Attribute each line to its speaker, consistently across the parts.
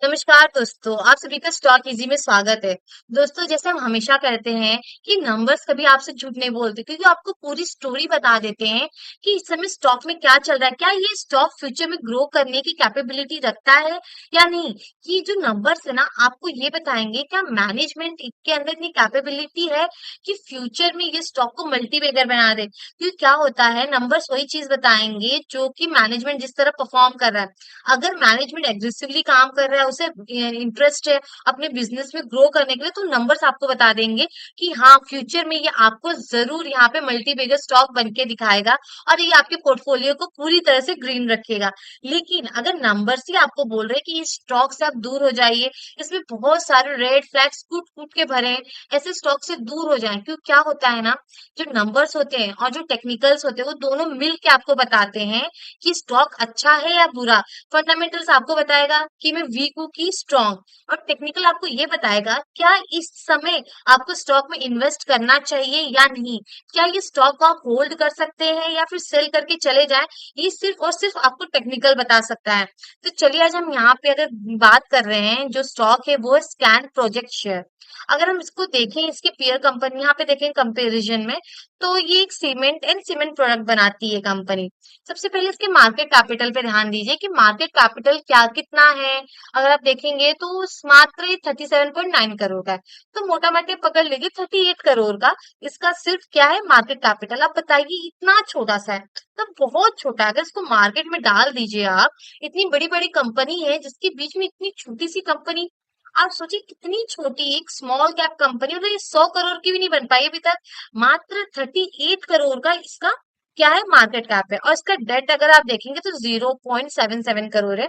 Speaker 1: नमस्कार दोस्तों, आप सभी का स्टॉक इजी में स्वागत है। दोस्तों, जैसे हम हमेशा कहते हैं कि नंबर्स कभी आपसे झूठ नहीं बोलते क्योंकि आपको पूरी स्टोरी बता देते हैं कि इस समय स्टॉक में क्या चल रहा है, क्या ये स्टॉक फ्यूचर में ग्रो करने की कैपेबिलिटी रखता है या नहीं। ये जो नंबर्स है ना, आपको ये बताएंगे क्या मैनेजमेंट के अंदर इतनी कैपेबिलिटी है कि फ्यूचर में ये स्टॉक को मल्टीबैगर बना दे। क्योंकि क्या होता है, नंबर्स वही चीज बताएंगे जो कि मैनेजमेंट जिस तरह परफॉर्म कर रहा है। अगर मैनेजमेंट एग्रेसिवली काम कर रहा है, उसे इंटरेस्ट है अपने बिजनेस में ग्रो करने के लिए, तो नंबर्स आपको बता देंगे कि हाँ, फ्यूचर में ये आपको जरूर यहाँ पे मल्टी बेगर स्टॉक बन के दिखाएगा और ये आपके पोर्टफोलियो को पूरी तरह से ग्रीन रखेगा। लेकिन अगर नंबर्स ही आपको बोल रहे हैं कि इस स्टॉक से आप दूर हो जाइए, इसमें बहुत सारे रेड फ्लैग्स कूट कूट के भरे हैं, ऐसे स्टॉक से दूर हो जाएं। क्यों, क्या होता है ना, जो नंबर्स होते हैं और जो टेक्निकल्स होते हैं, वो दोनों मिल के आपको बताते हैं कि स्टॉक अच्छा है या बुरा। फंडामेंटल्स आपको बताएगा कि मैं वीक हूँ कि स्ट्रांग, और टेक्निकल आपको ये बताएगा क्या इस समय आपको स्टॉक में इन्वेस्ट करना चाहिए या नहीं, क्या ये स्टॉक को आप होल्ड कर सकते हैं या फिर सेल करके चले जाएं। ये सिर्फ और सिर्फ आपको टेक्निकल बता सकता है। तो चलिए, आज हम यहाँ पे अगर बात कर रहे हैं, जो स्टॉक है वो है स्कैन प्रोजेक्ट शेयर। अगर हम इसको देखें, इसके पीयर कंपनी यहाँ पे देखें कंपैरिजन में, तो ये एक सीमेंट एंड सीमेंट प्रोडक्ट बनाती है कंपनी। सबसे पहले इसके मार्केट कैपिटल पे ध्यान दीजिए कि मार्केट कैपिटल क्या कितना है। अगर आप देखेंगे तो मात्र 37.9 करोड़ का है। तो मोटा मोटी पकड़ लीजिए 38 करोड़ का इसका सिर्फ क्या है, मार्केट कैपिटल। आप बताइए, इतना छोटा सा है, तो बहुत छोटा है। अगर इसको मार्केट में डाल दीजिए आप, इतनी बड़ी बड़ी कंपनी है जिसके बीच में इतनी छोटी सी कंपनी। आप सोचिए कितनी छोटी एक स्मॉल कैप कंपनी, और ये 100 करोड़ की भी नहीं बन पाई अभी तक। मात्र 38 करोड़ का इसका क्या है, मार्केट कैप है। और इसका डेट अगर आप देखेंगे तो 0.77 करोड़ है।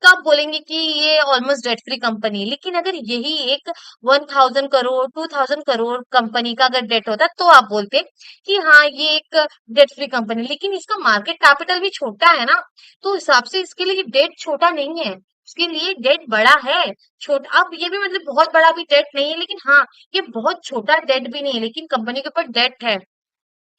Speaker 1: तो आप बोलेंगे कि ये ऑलमोस्ट डेट फ्री कंपनी है, लेकिन अगर यही एक 1000 करोड़ 2000 करोड़ कंपनी का अगर डेट होता तो आप बोलते कि हाँ, ये एक डेट फ्री कंपनी। लेकिन इसका मार्केट कैपिटल भी छोटा है ना, तो हिसाब से इसके लिए डेट छोटा नहीं है, उसके लिए डेट बड़ा है। छोटा, अब ये भी मतलब बहुत बड़ा भी डेट नहीं है, लेकिन हाँ, ये बहुत छोटा डेट भी नहीं है, लेकिन कंपनी के ऊपर डेट है।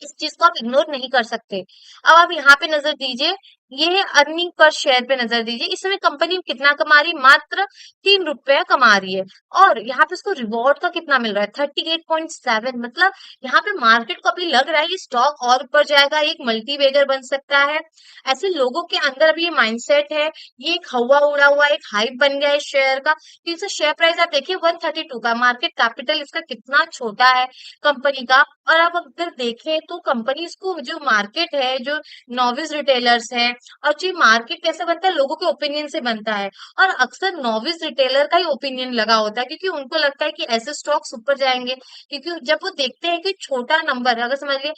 Speaker 1: इस चीज को आप इग्नोर नहीं कर सकते। अब आप यहाँ पे नजर दीजिए, ये है अर्निंग पर शेयर पे नजर दीजिए। इस समय कंपनी कितना कमा रही, मात्र 3 रुपया कमा रही है। और यहाँ पे इसको रिवॉर्ड का कितना मिल रहा है, 38.7। मतलब यहाँ पे मार्केट को अभी लग रहा है ये स्टॉक और ऊपर जाएगा, एक मल्टी बेगर बन सकता है। ऐसे लोगों के अंदर अभी ये माइंडसेट है, ये एक हवा उड़ा हुआ एक हाइप बन गया है शेयर का। तो इसका शेयर प्राइस आप देखिए 132 का, मार्केट कैपिटल इसका कितना छोटा है कंपनी का। और आप अगर देखें तो कंपनीज को जो मार्केट है, जो नॉविस रिटेलर्स हैं, और जो मार्केट कैसे बनता है, लोगों के ओपिनियन से बनता है। और अक्सर नॉविस रिटेलर का ही ओपिनियन लगा होता है, क्योंकि उनको लगता है कि ऐसे स्टॉक्स ऊपर जाएंगे। क्योंकि जब वो देखते हैं कि छोटा नंबर, अगर समझ लिए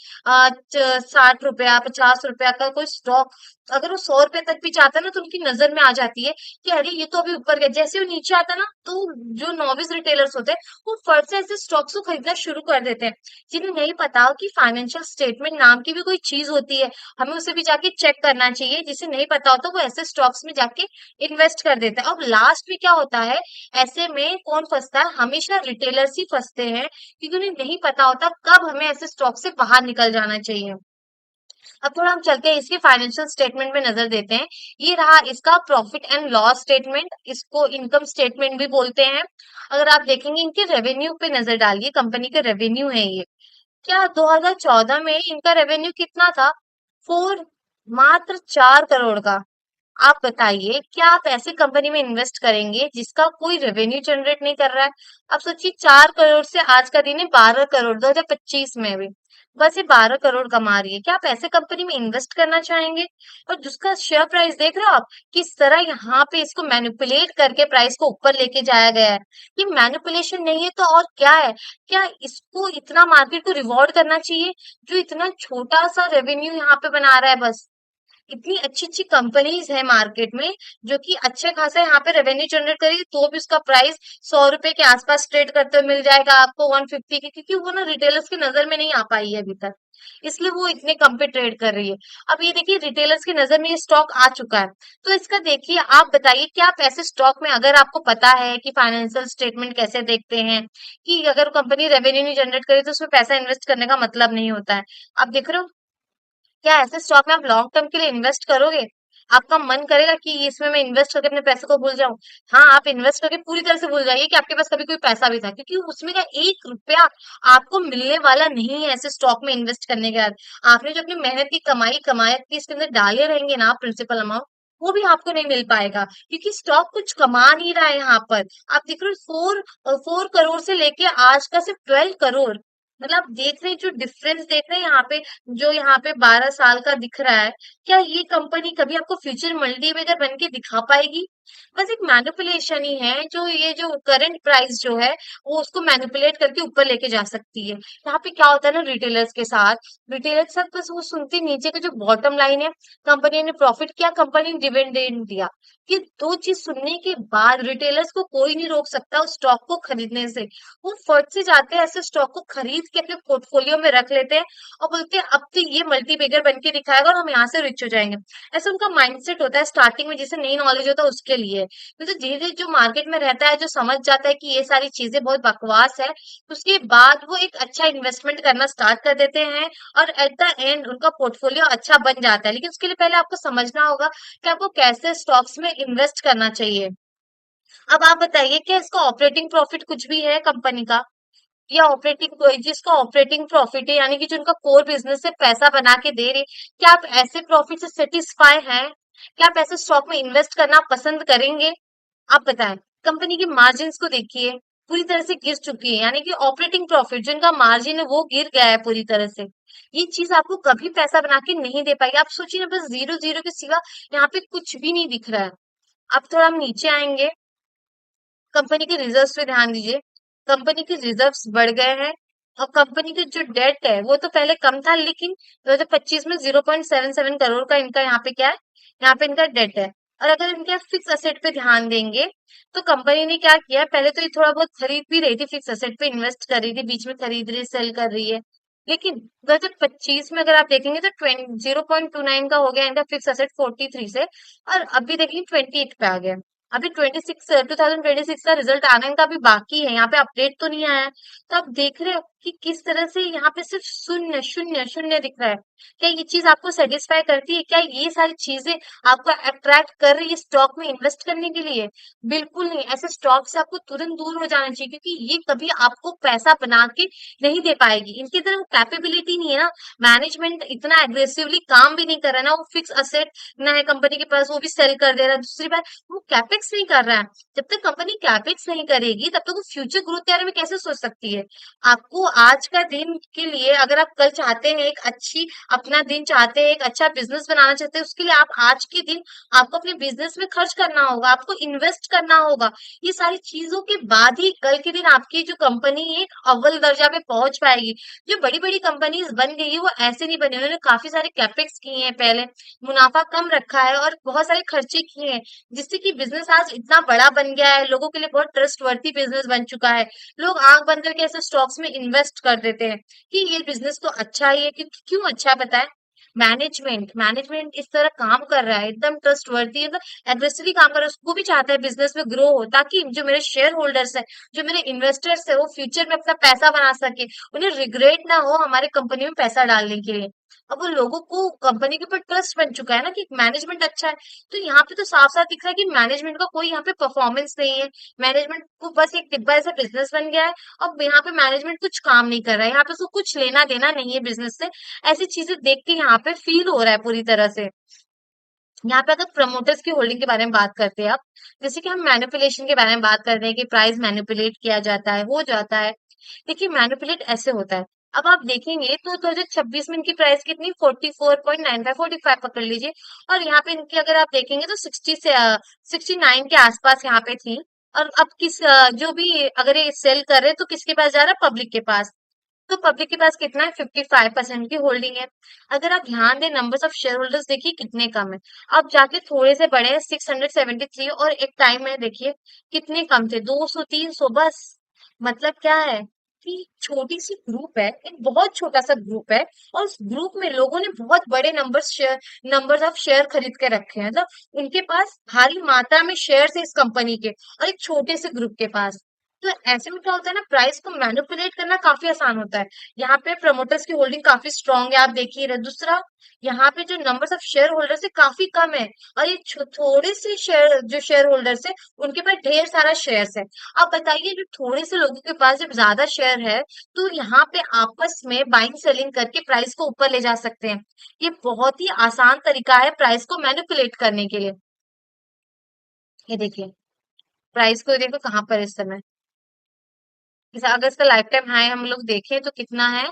Speaker 1: 60 रुपया 50 रुपया का कोई स्टॉक, अगर वो 100 रुपए तक भी जाता है ना, तो उनकी नजर में आ जाती है कि अरे ये तो अभी ऊपर गया। जैसे वो नीचे आता ना, तो जो नॉविस रिटेलर्स होते हैं वो फट से ऐसे स्टॉक्स को खरीदना शुरू कर देते हैं। जिन्हें नहीं पता कि फाइनेंशियल स्टेटमेंट नाम की भी कोई चीज होती है, हमें उसे भी जाके चेक करना चाहिए। जिसे नहीं पता होता वो ऐसे स्टॉक्स में जाके इन्वेस्ट कर देता है। अब लास्ट में क्या होता है, ऐसे में कौन फंसता है, हमेशा रिटेलर्स ही फंसते हैं, क्योंकि उन्हें नहीं पता होता कब हमें ऐसे स्टॉक से बाहर निकल जाना चाहिए। अब थोड़ा हम चलते हैं इसके फाइनेंशियल स्टेटमेंट में नजर देते हैं। ये रहा इसका प्रॉफिट एंड लॉस स्टेटमेंट, इसको इनकम स्टेटमेंट भी बोलते हैं। अगर आप देखेंगे इनके रेवेन्यू पे नजर डालिए, कंपनी का रेवेन्यू है ये। क्या 2014 में इनका रेवेन्यू कितना था, फोर, मात्र 4 करोड़ का। आप बताइए, क्या आप ऐसे कंपनी में इन्वेस्ट करेंगे जिसका कोई रेवेन्यू जनरेट नहीं कर रहा है। अब सोचिए, 4 करोड़ से आज का दिन है 12 करोड़ 2025 में भी, बस ये 12 करोड़ कमा रही है। क्या आप ऐसे कंपनी में इन्वेस्ट करना चाहेंगे। और जिसका शेयर प्राइस देख रहे हो आप, किस तरह यहाँ पे इसको मैनिपुलेट करके प्राइस को ऊपर लेके जाया गया है। ये मैनिपुलेशन नहीं है तो और क्या है। क्या इसको इतना मार्केट को रिवॉर्ड करना चाहिए, जो इतना छोटा सा रेवेन्यू यहाँ पे बना रहा है। बस इतनी अच्छी अच्छी कंपनीज है मार्केट में जो कि अच्छे खासा यहाँ पे रेवेन्यू जनरेट करेगी, तो भी उसका प्राइस 100 रुपए के आसपास ट्रेड करते हुए मिल जाएगा आपको 150 के, क्योंकि वो ना रिटेलर्स की नजर में नहीं आ पाई है अभी तक, इसलिए वो इतने कम पे ट्रेड कर रही है। अब ये देखिए, रिटेलर्स की नजर में ये स्टॉक आ चुका है। तो इसका देखिए, आप बताइए क्या आप ऐसे स्टॉक में, अगर आपको पता है कि फाइनेंशियल स्टेटमेंट कैसे देखते हैं, कि अगर कंपनी रेवेन्यू नहीं जनरेट करे तो उसमें पैसा इन्वेस्ट करने का मतलब नहीं होता है। आप देख रहे हो, क्या ऐसे स्टॉक में आप लॉन्ग टर्म के लिए इन्वेस्ट करोगे। आपका मन करेगा कि इसमें मैं इन्वेस्ट करके अपने पैसे को भूल जाऊं। हाँ, आप इन्वेस्ट करके पूरी तरह से भूल जाइए कि आपके पास कभी कोई पैसा भी था, क्योंकि उसमें का 1 रुपया आपको मिलने वाला नहीं है ऐसे स्टॉक में इन्वेस्ट करने के बाद। आपने जो अपनी मेहनत की कमाई कमाई के इसके अंदर डाले रहेंगे ना प्रिंसिपल अमाउंट, वो भी आपको नहीं मिल पाएगा, क्योंकि स्टॉक कुछ कमा नहीं रहा है यहाँ पर। आप देख रहे हो 4 करोड़ से लेके आज का सिर्फ 12 करोड़। मतलब आप देख रहे हैं जो डिफरेंस देख रहे हैं यहाँ पे, जो यहाँ पे 12 साल का दिख रहा है। क्या ये कंपनी कभी आपको फ्यूचर मल्टीमेकर बन के दिखा पाएगी? बस एक मैनिपुलेशन ही है, जो ये जो करंट प्राइस जो है वो उसको मैनिपुलेट करके ऊपर लेके जा सकती है। यहाँ पे क्या होता है ना, रिटेलर्स के साथ बस वो सुनते नीचे का जो बॉटम लाइन है, कंपनी ने प्रॉफिट किया, कंपनी ने डिविडेंड दिया। ये दो चीज सुनने के बाद रिटेलर्स को कोई नहीं रोक सकता उस स्टॉक को खरीदने से। वो फट से जाते हैं, ऐसे स्टॉक को खरीद के अपने पोर्टफोलियो में रख लेते हैं और बोलते हैं अब तो ये मल्टीबेगर बन के दिखाएगा और हम यहाँ से रिच हो जाएंगे। ऐसा उनका माइंडसेट होता है स्टार्टिंग में, जिसे नहीं नॉलेज होता उसके लिए। तो धीरे धीरे जो मार्केट में रहता है, जो समझ जाता है कि ये सारी चीजें बहुत बकवास है, उसके बाद वो एक अच्छा इन्वेस्टमेंट करना स्टार्ट कर देते हैं और एट द एंड उनका पोर्टफोलियो अच्छा बन जाता है। लेकिन उसके लिए पहले आपको समझना होगा कि आपको कैसे स्टॉक्स में इन्वेस्ट करना चाहिए। अब आप बताइए, क्या इसका ऑपरेटिंग प्रॉफिट कुछ भी है कंपनी का? या ऑपरेटिंग, जिसका ऑपरेटिंग प्रॉफिट है यानी कि जो उनका कोर बिजनेस से पैसा बना के दे रहे, क्या आप ऐसे प्रॉफिट से सेटिस्फाई हैं? क्या आप ऐसे स्टॉक में इन्वेस्ट करना पसंद करेंगे? आप बताएं। कंपनी की मार्जिन्स को देखिए, पूरी तरह से गिर चुकी है, यानी कि ऑपरेटिंग प्रॉफिट जो इनका मार्जिन है वो गिर गया है पूरी तरह से। ये चीज आपको कभी पैसा बना के नहीं दे पाएगी। आप सोचिए ना, बस जीरो जीरो के सिवा यहाँ पे कुछ भी नहीं दिख रहा है। अब थोड़ा हम नीचे आएंगे, कंपनी के रिजर्व्स पे ध्यान दीजिए। कंपनी के रिजर्व्स बढ़ गए हैं और कंपनी की जो डेट है वो तो पहले कम था, लेकिन 2025 में 0.77 करोड़ का इनका यहाँ पे क्या है, यहाँ पे इनका डेट है। और अगर इनके फिक्स असेट पे ध्यान देंगे, तो कंपनी ने क्या किया, पहले तो ये थोड़ा बहुत खरीद भी रही थी, फिक्स असेट पे इन्वेस्ट कर रही थी, बीच में खरीद रही, सेल कर रही है। लेकिन 2025 में अगर आप देखेंगे तो 0.29 का हो गया इनका फिक्स असेट 43 से, और अभी देखेंगे 28 पे आ गया। अभी 2026 का रिजल्ट आने का भी बाकी है, यहाँ पे अपडेट तो नहीं आया है। तो आप देख रहे हो कि किस तरह से यहाँ पे सिर्फ शून्य शून्य शून्य दिख रहा है। क्या ये चीज आपको सेटिस्फाई करती है? क्या ये सारी चीजें आपको अट्रैक्ट कर रही है स्टॉक में इन्वेस्ट करने के लिए? बिल्कुल नहीं। ऐसे स्टॉक से आपको तुरंत दूर हो जाना चाहिए, क्योंकि ये कभी आपको पैसा बना के नहीं दे पाएगी। इनकी तरह कैपेबिलिटी नहीं है ना, मैनेजमेंट इतना एग्रेसिवली काम भी नहीं कर रहा है ना, वो फिक्स असेट ना है कंपनी के पास, वो भी सेल कर दे रहा है। दूसरी बात, वो कैपेक्स नहीं कर रहा है। जब तक कंपनी कैपेक्स नहीं करेगी तब तक वो फ्यूचर ग्रोथ के बारे में कैसे सोच सकती है? आपको आज का दिन के लिए, अगर आप कल चाहते हैं एक अच्छी अपना दिन चाहते हैं, एक अच्छा बिजनेस बनाना चाहते हैं, उसके लिए आप आज के दिन आपको अपने बिजनेस में खर्च करना होगा, आपको इन्वेस्ट करना होगा। ये सारी चीजों के बाद ही कल के दिन आपकी जो कंपनी एक अव्वल दर्जा पे पहुंच पाएगी। जो बड़ी बड़ी कंपनीज बन गई है वो ऐसे नहीं बनी, उन्होंने काफी सारे कैपेक्स किए हैं, पहले मुनाफा कम रखा है और बहुत सारे खर्चे किए हैं, जिससे कि बिजनेस आज इतना बड़ा बन गया है, लोगों के लिए बहुत ट्रस्टवर्दी बिजनेस बन चुका है। लोग आंख बंद करके ऐसे स्टॉक्स में इन्वेस्ट कर देते हैं कि ये बिजनेस तो अच्छा ही है। क्यों अच्छा है बताएं? मैनेजमेंट मैनेजमेंट इस तरह काम कर रहा है, एकदम ट्रस्टवर्दी, मतलब एग्रेसिवली काम कर रहा है, उसको भी चाहता है बिजनेस में ग्रो हो, ताकि जो मेरे शेयर होल्डर्स है, जो मेरे इन्वेस्टर्स है, वो फ्यूचर में अपना पैसा बना सके, उन्हें रिग्रेट ना हो हमारे कंपनी में पैसा डालने के लिए। अब वो लोगों को कंपनी के ऊपर ट्रस्ट बन चुका है ना कि मैनेजमेंट अच्छा है। तो यहाँ पे तो साफ साफ दिख रहा है कि मैनेजमेंट का कोई यहाँ पे परफॉर्मेंस नहीं है। मैनेजमेंट को बस एक डिब्बा ऐसा बिजनेस बन गया है। अब यहाँ पे मैनेजमेंट कुछ काम नहीं कर रहा है, यहाँ पे उसको कुछ लेना देना नहीं है बिजनेस से। ऐसी चीजें देख के यहाँ पे फील हो रहा है पूरी तरह से। यहाँ पे अगर प्रमोटर्स की होल्डिंग के बारे में बात करते हैं आप, जैसे कि हम मैनिपुलेशन के बारे में बात करते हैं कि प्राइस मैनिपुलेट किया जाता है, हो जाता है। देखिए, मैनिपुलेट ऐसे होता है। अब आप देखेंगे तो 2026 में इनकी प्राइस कितनी, 44.95, 45 पकड़ लीजिए। और यहाँ पे इनकी अगर आप देखेंगे तो 60 से 69 के आसपास यहाँ पे थी। और अब जो भी अगर ये सेल कर रहे हैं तो किसके पास जा रहा है, पब्लिक के पास। तो पब्लिक के पास कितना है, 55% की होल्डिंग है। अगर आप ध्यान दें, नंबर्स ऑफ शेयर होल्डर्स देखिए कितने कम है। अब जाके थोड़े से बड़े हैं, 673, और एक टाइम में देखिए कितने कम थे, 200 300 बस। मतलब क्या है कि छोटी सी ग्रुप है, एक बहुत छोटा सा ग्रुप है, और उस ग्रुप में लोगों ने बहुत बड़े नंबर्स ऑफ शेयर खरीद के रखे हैं। मतलब उनके पास भारी मात्रा में शेयर है इस कंपनी के, और एक छोटे से ग्रुप के पास। तो ऐसे में क्या होता है ना, प्राइस को मैनिपुलेट करना काफी आसान होता है। यहाँ पे प्रमोटर्स की होल्डिंग काफी स्ट्रांग है, आप देखिए रहे। दूसरा, यहाँ पे जो नंबर्स ऑफ शेयर होल्डर्स है काफी कम है, और ये थोड़े से शेयर जो शेयर होल्डर्स है उनके पास ढेर सारा शेयर्स है। अब बताइए, जो थोड़े से लोगों के पास जब ज्यादा शेयर है, तो यहाँ पे आपस में बाइंग सेलिंग करके प्राइस को ऊपर ले जा सकते हैं। ये बहुत ही आसान तरीका है प्राइस को मैनिपुलेट करने के लिए। ये देखिए, प्राइस को देखो कहाँ पर है इस समय। अगर इसका लाइफ टाइम हाई हम लोग देखें तो कितना है,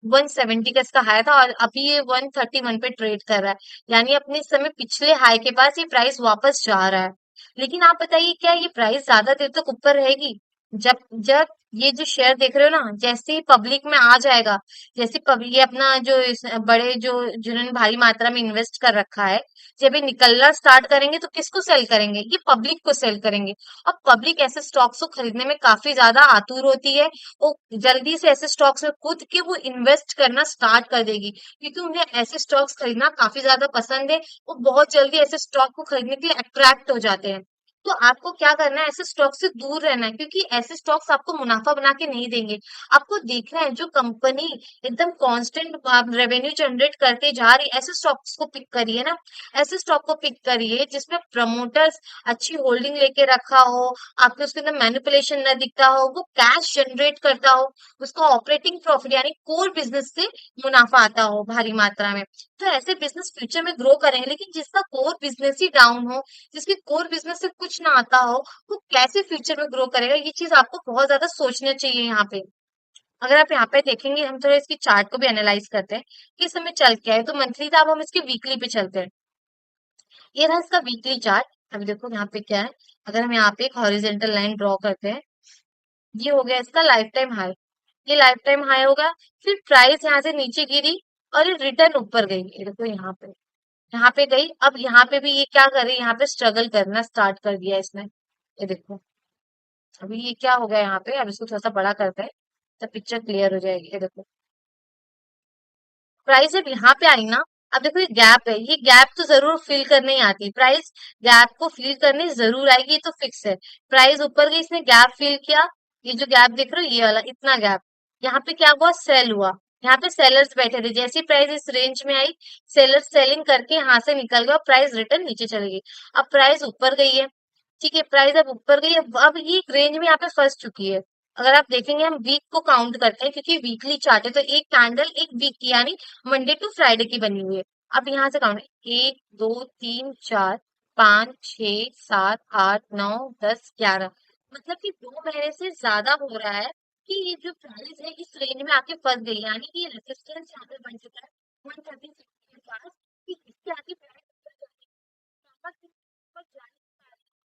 Speaker 1: 170 का इसका हाई था, और अभी ये 131 पे ट्रेड कर रहा है। यानी अपने इस समय पिछले हाई के पास ये प्राइस वापस जा रहा है। लेकिन आप बताइए, क्या ये प्राइस ज्यादा देर तक ऊपर रहेगी? जब जब ये जो शेयर देख रहे हो ना, जैसे ही पब्लिक में आ जाएगा, जैसे पब्लिक ये अपना जो बड़े जो जिन्होंने भारी मात्रा में इन्वेस्ट कर रखा है, जब ये निकलना स्टार्ट करेंगे तो किसको सेल करेंगे? ये पब्लिक को सेल करेंगे। अब पब्लिक ऐसे स्टॉक्स को खरीदने में काफी ज्यादा आतुर होती है। वो जल्दी से ऐसे स्टॉक्स में कूद के वो इन्वेस्ट करना स्टार्ट कर देगी, क्योंकि उन्हें ऐसे स्टॉक्स खरीदना काफी ज्यादा पसंद है। वो बहुत जल्दी ऐसे स्टॉक को खरीदने के लिए अट्रैक्ट हो जाते हैं। तो आपको क्या करना है, ऐसे स्टॉक से दूर रहना है, क्योंकि ऐसे स्टॉक्स आपको मुनाफा बना के नहीं देंगे। आपको देखना है जो कंपनी एकदम कांस्टेंट रेवेन्यू जनरेट करते जा रही है, ऐसे स्टॉक्स को पिक करिए ना। ऐसे स्टॉक को पिक करिए जिसमें प्रमोटर्स अच्छी होल्डिंग लेके रखा हो, आपको उसके अंदर मैनिपुलेशन न दिखता हो, वो कैश जनरेट करता हो, उसका ऑपरेटिंग प्रॉफिट यानी कोर बिजनेस से मुनाफा आता हो भारी मात्रा में। तो ऐसे बिजनेस फ्यूचर में ग्रो करेंगे। लेकिन जिसका कोर बिजनेस ही डाउन हो, जिसके कोर बिजनेस से कुछ ना आता हो, वो कैसे फ्यूचर में ग्रो करेगा? ये चीज आपको बहुत ज्यादा सोचना चाहिए यहाँ पे। अगर आप यहाँ पे देखेंगे, हम थोड़ा इसकी चार्ट को भी एनालाइज करते हैं कि इस समय चल क्या है। तो मंथली था, अब हम इसके वीकली पे चलते हैं। ये रहा इसका वीकली चार्ट। अभी देखो यहाँ पे क्या है, अगर हम यहाँ पे एक हॉरिजेंटल लाइन ड्रॉ करते हैं, ये हो गया इसका लाइफ टाइम हाई। ये लाइफ टाइम हाई होगा, फिर प्राइस यहाँ से नीचे गिरी और ये रिटर्न ऊपर गई। ये देखो यहाँ पे गई। अब यहाँ पे भी ये क्या कर रही है, यहाँ पे स्ट्रगल करना स्टार्ट कर दिया इसने। ये देखो, अभी ये क्या हो गया यहाँ पे, अब इसको थोड़ा सा बड़ा करते हैं तो पिक्चर क्लियर हो जाएगी। ये देखो, प्राइस जब यहाँ पे आई ना, अब देखो ये गैप है, ये गैप तो जरूर फिल करने ही आती है प्राइस। गैप को फिल करने जरूर आएगी, ये तो फिक्स है। प्राइस ऊपर गई, इसने गैप फिल किया। ये जो गैप देख रहे हो, ये वाला इतना गैप, यहाँ पे क्या हुआ, सेल हुआ। यहाँ पे सेलर्स बैठे थे, जैसी प्राइस इस रेंज में आई, सेलर्स सेलिंग करके यहाँ से निकल गया, प्राइस रिटर्न नीचे चली गई। अब प्राइस ऊपर गई है, ठीक है, प्राइस अब ऊपर गई। अब ये रेंज में यहाँ पे फंस चुकी है। अगर आप देखेंगे, हम वीक को काउंट करते हैं क्योंकि वीकली चार्ट है, तो एक कैंडल एक वीक की यानी मंडे टू फ्राइडे की बनी हुई है। अब यहाँ से काउंट, 1 2 3 4 5 6 7 8 9 10 11, मतलब कि 2 महीने से ज्यादा हो रहा है कि ये जो प्राइस है इस रेंज में आके फंस गई, यानी कि रेजिस्टेंस यहाँ पे बन चुका है 136 के पास, कि इसके आगे